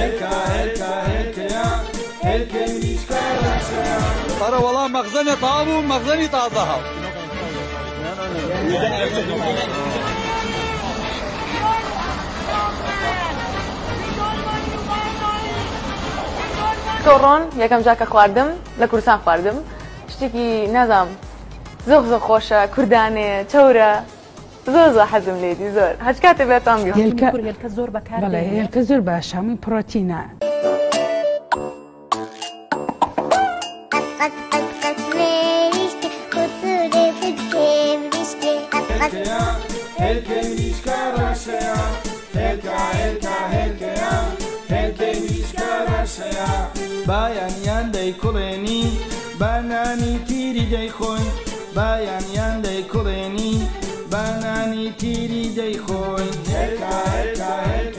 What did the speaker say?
هلكا هلكا هلكا هلكا ميشكا رشيا ترى والله مخزني طاب ومخزني طازها کۆڕۆن یەکەم جاکە خواردم لە کوردستان خواردم شتێکی نازام زۆر زۆر خۆشە کوردانێ چەورە زۆر حەزم لێدی زۆر هەچ کاتێ بێتام هێلکە زۆر بەکارێ هێلکە زۆر باشە هەمووی پرۆتینە هلكا ميشكا رشيا هلكا هلكا هلكا هلكا ميشكا رشيا بايان ياندي كوليني باناني تيري دي خوي بايان ياندي كوليني باناني تيري دي خوي هلكا هلكا هلكا